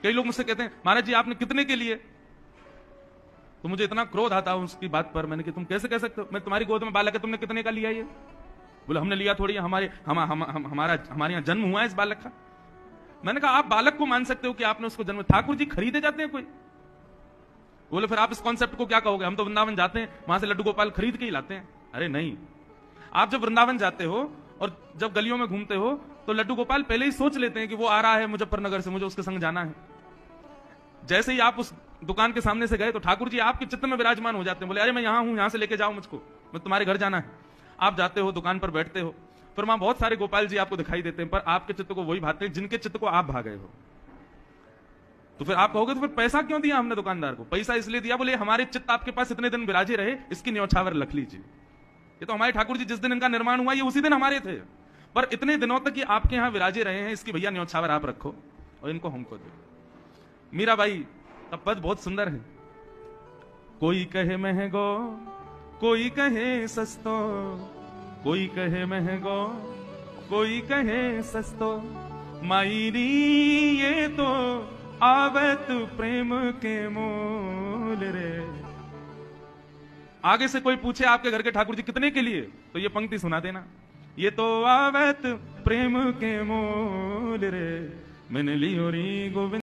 कई लोग मुझसे कहते हैं महाराज जी आपने कितने के लिए, तो मुझे इतना क्रोध आता है उसकी बात पर। मैंने कि तुम कैसे कह सकते हो, मैं तुम्हारी गोद में बालक है, तुमने कितने का लिया ये? बोले हमने लिया थोड़ी, हमारे यहाँ जन्म हुआ है इस बालक का। मैंने कहा आप बालक को मान सकते हो कि आपने उसको जन्म, ठाकुर जी खरीदे जाते हैं कोई? बोले फिर आप इस कॉन्सेप्ट को क्या कहोगे, हम तो वृंदावन जाते हैं वहां से लड्डू गोपाल खरीद के ही लाते हैं। अरे नहीं, आप जब वृंदावन जाते हो और जब गलियों में घूमते हो तो लड्डू गोपाल पहले ही सोच लेते हैं कि वो आ रहा है मुजफ्फरनगर से, मुझे उसके संग जाना है। जैसे ही आप उस दुकान के सामने से गए तो ठाकुर जी आपके चित्त में विराजमान हो जाते हैं। बोले अरे मैं यहां हूं, यहां से लेके जाओ मुझको, मैं तुम्हारे घर जाना है। आप जाते हो, दुकान पर बैठते हो, फिर वहां बहुत सारे गोपाल जी आपको दिखाई देते हैं, पर आपके चित्त को वही भाते हैं जिनके चित्त को आप भागे हो। तो फिर आप कहोगे तो फिर पैसा क्यों दिया हमने दुकानदार को? पैसा इसलिए दिया, बोले हमारे चित्त आपके पास इतने दिन विराजे रहे, इसकी न्यौछावर रख लीजिए। ये तो हमारे ठाकुर जी जिस दिन इनका निर्माण हुआ ये उसी दिन हमारे थे, पर इतने दिनों तक ये आपके यहां विराजे रहे हैं, इसकी भैया न्यौछावर आप रखो और इनको हमको दो। मीराबाई का पद बहुत सुंदर है। कोई कहे महंगो, कोई कहे सस्तो, कोई कहे महंगो, कोई कहे सस्तो, माईरी ये तो आवत प्रेम के मोल रे। आगे से कोई पूछे आपके घर के ठाकुर जी कितने के लिए, तो ये पंक्ति सुना देना, ये तो आवत प्रेम के मोल रे, मैंने लियो री गोविंद।